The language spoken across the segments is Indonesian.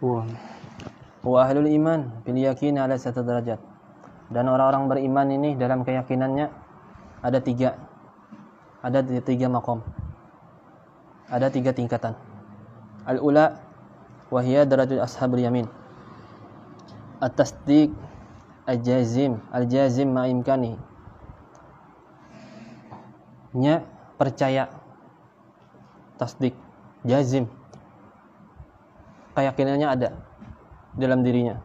Wa ahlul iman bil yakin ala satu derajat. Dan orang-orang beriman ini dalam keyakinannya ada tiga maqam. Ada tiga tingkatan. Al-ula wa hiya darajatul ashabul yamin. At-tasdiq al-jazim ma imkani. Nya percaya, tasdik, jazim, keyakinannya ada dalam dirinya,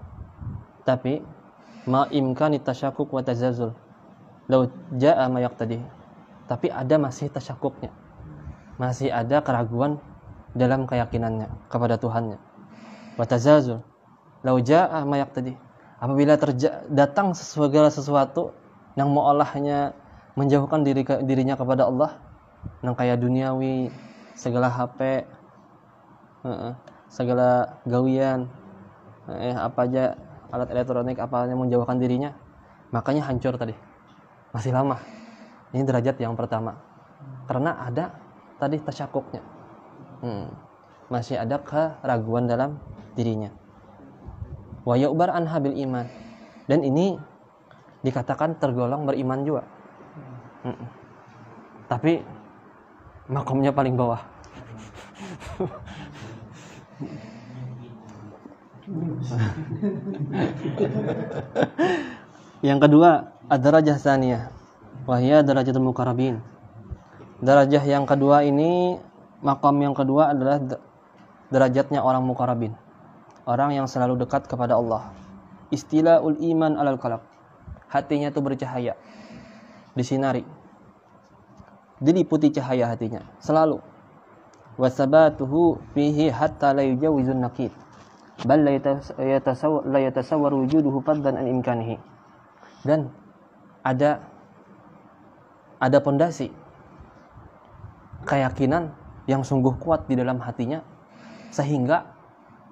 tapi ma imkani tasyakuk wa tazazul, law jaa ma yaqtadi, tapi ada masih tasyakuknya, masih ada keraguan dalam keyakinannya kepada Tuhannya. Wa tazazul, law jaa ma yaqtadi, apabila datang segala sesuatu yang mengolahnya menjauhkan dirinya kepada Allah, yang kayak duniawi, segala HP, segala gawian, apa aja alat elektronik, apa yang menjauhkan dirinya, makanya hancur tadi. Masih lama. Ini derajat yang pertama. Karena ada tadi tasyakuknya. Masih ada keraguan dalam dirinya. Wa yu'bar anha bil iman. Dan ini dikatakan tergolong beriman juga. Tapi makomnya paling bawah. Yang kedua, ad-darajah tsaniyah wa hiya darajatul muqarrabin. Darajah yang kedua ini, makom yang kedua adalah derajatnya orang muqarrabin, orang yang selalu dekat kepada Allah. Istilaul iman alal qalb. Hatinya itu bercahaya, disinari, diliputi cahaya hatinya selalu. Wasabatuhu fihi hatta la yujawizun naqid bal la yatasawwar wujuduhu fadlan an imkanihi. Dan ada pondasi keyakinan yang sungguh kuat di dalam hatinya, sehingga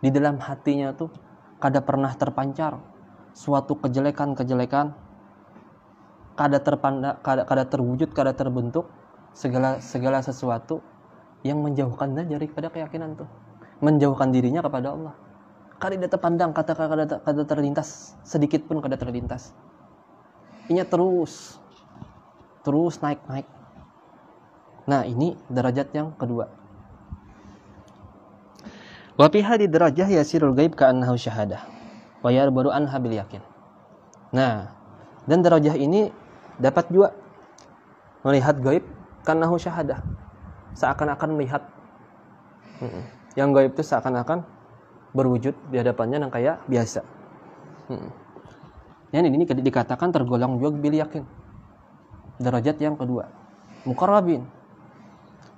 di dalam hatinya tuh kada pernah terpancar suatu kejelekan-kejelekan, kada terwujud, kada terbentuk segala sesuatu yang menjauhkannya daripada keyakinan tuh, menjauhkan dirinya kepada Allah. Kada terpandang, kada terlintas sedikit pun, kada terlintas. Ini terus naik. Nah, ini derajat yang kedua. Wa fi hadhihi derajah yasirul ghaib ka'annahu syahadah wa yarbaru anha bil yakin. Nah, dan derajah ini dapat juga melihat gaib ka'annahu syahadah, seakan-akan melihat. Yang gaib itu seakan-akan berwujud di hadapannya yang kayak biasa. Yang ini dikatakan tergolong juga bil yakin. Derajat yang kedua, muqarrabin.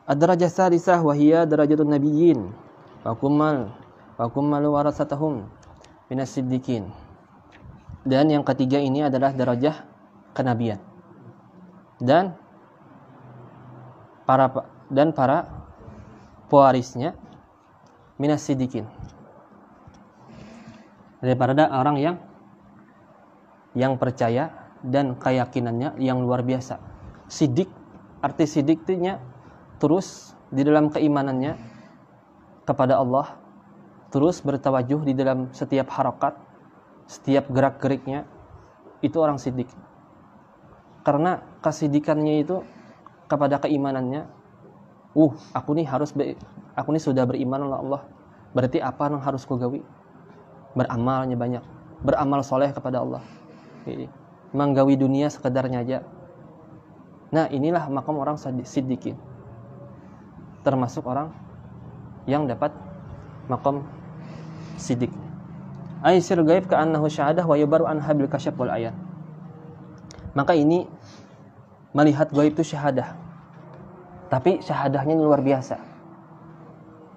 Ad-darajah tsalisah wa hiya darajatun nabiyyin wa kummal warasatahum minas siddiqin. Dan yang ketiga ini adalah derajah kenabian. Dan para pewarisnya minas siddiqin, daripada orang yang percaya dan keyakinannya yang luar biasa. Siddiq, arti siddiq itu terus di dalam keimanannya kepada Allah, terus bertawajuh di dalam setiap harakat, setiap gerak-geriknya, itu orang siddiq. Karena kesidikannya itu kepada keimanannya, aku nih sudah beriman oleh Allah, berarti apa yang harus kugawi? Beramalnya banyak, beramal soleh kepada Allah, menggawi dunia sekedarnya aja. Nah, inilah makam orang siddiqin, termasuk orang yang dapat makam siddiq. Aisir gaib ka'annahu syahadah wa yubaru anha bil kasyaf wal ayan. Maka ini melihat gaib itu syahadah, tapi syahadahnya luar biasa,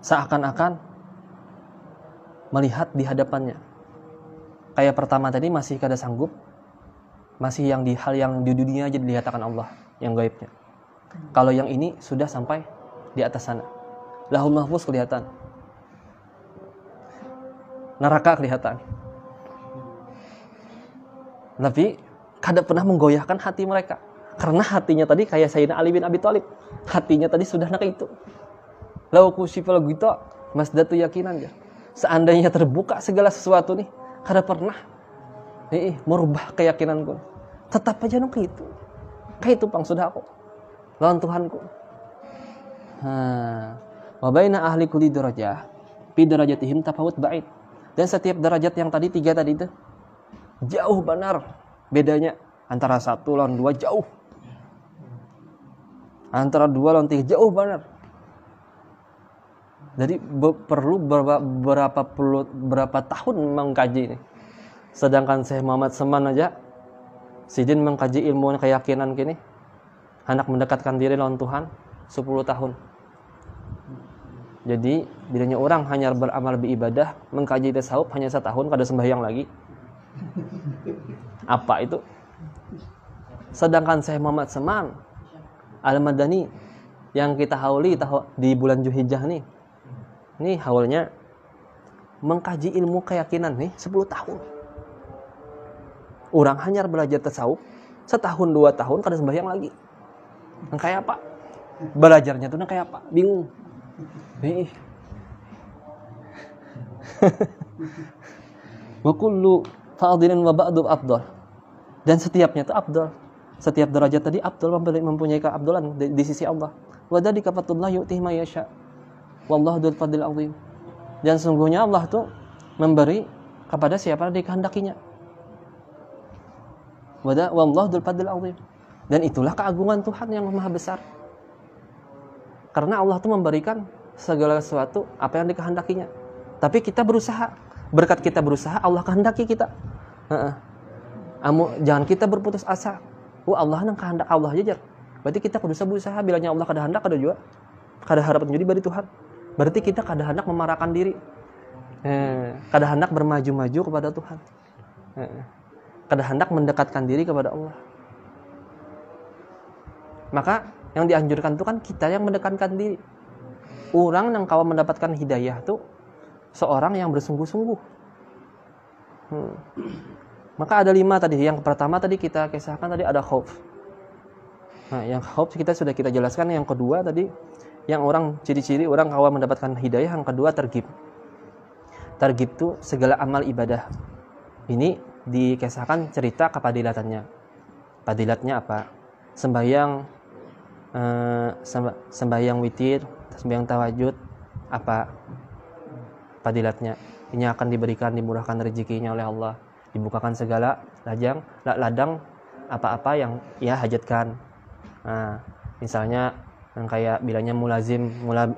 seakan-akan melihat di hadapannya. Kayak pertama tadi masih kada sanggup, masih hal yang di dunia aja dilihatkan Allah yang gaibnya. Kalau yang ini sudah sampai di atas sana, Lahul Mahfuz kelihatan, neraka kelihatan, tapi kada pernah menggoyahkan hati mereka, karena hatinya tadi kayak Sayyidina Ali bin Abi Thalib, hatinya tadi sudah nak itu. Lau kusifal ghita masdatu yakinan ya. Seandainya terbuka segala sesuatu nih, kada pernah merubah keyakinanku. Tetap aja nung kayak itu pang sudah aku lawan Tuhanku. Wa baina ahli kulli darajah fi darajatihim tafawut ba'id. Dan setiap derajat yang tadi 3 tadi itu jauh benar bedanya antara 1 lawan 2 jauh. Antara 2 lawan 3 jauh benar. Jadi perlu berapa tahun mengkaji ini. Sedangkan Syekh Muhammad Seman aja sidin mengkaji ilmu keyakinan kini hendak mendekatkan diri lawan Tuhan 10 tahun. Jadi bilanya orang hanya beramal beribadah, mengkaji tasawuf hanya 1 tahun kada sembahyang lagi. Apa itu? Sedangkan Syekh Muhammad Seman Al-Madani yang kita hauli di bulan Zulhijjah nih. Nih haulnya mengkaji ilmu keyakinan nih 10 tahun. Orang hanya belajar tasawuf 1 tahun 2 tahun kada sembahyang lagi. Kayak apa? Belajarnya tuh kayak apa? Bingung. Wa kullu fadilin wa ba'du afdal. Dan setiapnya itu afdal. Setiap derajat tadi afdal, mempunyai keafdalan di sisi Allah. Wa dzalika fadlullah yu'tihi may yasha. Wallahu dzul fadlil 'azim. Dan sungguhnya Allah tuh memberi kepada siapa yang dikehendakinya. Wallahu dzul fadlil 'azim. Dan itulah keagungan Tuhan yang maha besar. Karena Allah tuh memberikan segala sesuatu apa yang dikehendakinya. Tapi kita berusaha. Berkat kita berusaha, Allah kehendaki kita. Jangan kita berputus asa. Allah nang kehendak Allah aja. Berarti kita kudu berusaha. Bilanya Allah kada hendak, kada juga kada harapan jadi dari Tuhan. Berarti kita kada hendak memarahkan diri. Kada hendak bermaju-maju kepada Tuhan. Kada hendak mendekatkan diri kepada Allah. Maka yang dianjurkan itu kan kita yang mendekatkan diri. Orang yang kawan mendapatkan hidayah tuh seorang yang bersungguh-sungguh. Maka ada 5 tadi. Yang pertama tadi kita kisahkan tadi ada khauf. Nah, yang khauf kita sudah kita jelaskan. Yang kedua tadi yang orang ciri-ciri orang kawan mendapatkan hidayah. Yang kedua tergib. Tergib itu segala amal ibadah. Ini dikisahkan cerita kepadilatannya. Padilatnya apa? Sembahyang witir, sembahyang tahajud, apa padilatnya? Ini akan diberikan, dimurahkan rezekinya oleh Allah, dibukakan segala ladang apa-apa yang ia hajatkan. Nah, misalnya yang kayak bilanya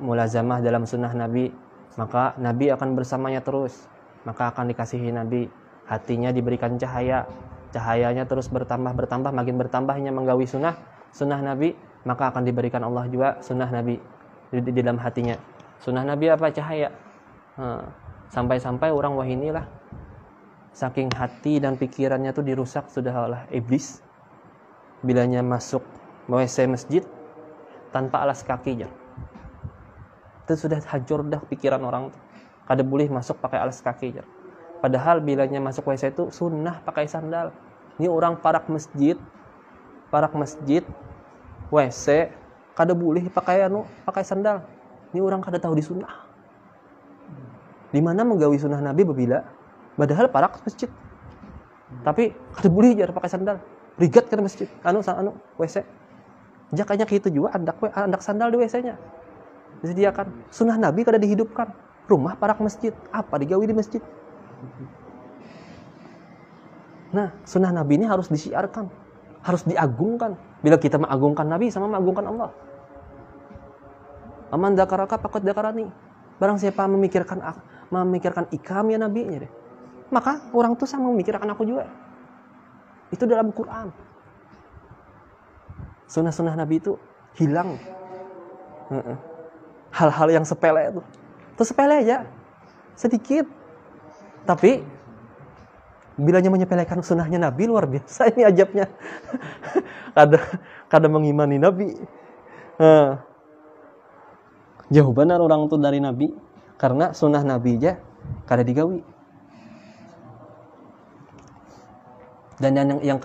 mulazamah dalam sunnah Nabi, maka Nabi akan bersamanya terus, maka akan dikasihi Nabi, hatinya diberikan cahayanya terus bertambah, makin bertambahnya menggawi sunnah Nabi, maka akan diberikan Allah juga sunnah Nabi di dalam hatinya. Sunnah Nabi apa? Cahaya. Sampai-sampai orang wahinilah saking hati dan pikirannya tuh dirusak sudah oleh iblis. Bilanya masuk WC masjid tanpa alas kaki aja, itu sudah hancur dah pikiran orang tuh. Kada boleh masuk pakai alas kaki aja. Padahal bilanya masuk WC itu sunnah pakai sandal. Ini orang parak masjid WC kada boleh pakai sandal. Ini orang kada tahu di sunnah. Di mana menggawi sunnah Nabi babila padahal parak masjid. Tapi kada boleh jar pakai sandal. Rigat ke masjid. WC. Jakanya gitu juga andak sandal di WC-nya. Disediakan. Sunnah Nabi kada dihidupkan. Rumah parak masjid. Apa digawi di masjid? Nah, sunnah Nabi ini harus disiarkan, harus diagungkan. Bila kita mengagungkan Nabi sama mengagungkan Allah. Aman dakaraka faqad dakarani. Barang siapa memikirkan ikramnya Nabi, maka orang itu sama memikirkan aku juga. Itu dalam Quran. Sunnah-sunnah Nabi itu hilang. Hal-hal yang sepele itu sepele aja, sedikit. Tapi bilanya menyepelekan sunnahnya Nabi luar biasa ini ajabnya. Kada mengimani Nabi. Jauh benar orang itu dari Nabi karena sunnah Nabi aja kada digawi. Dan yang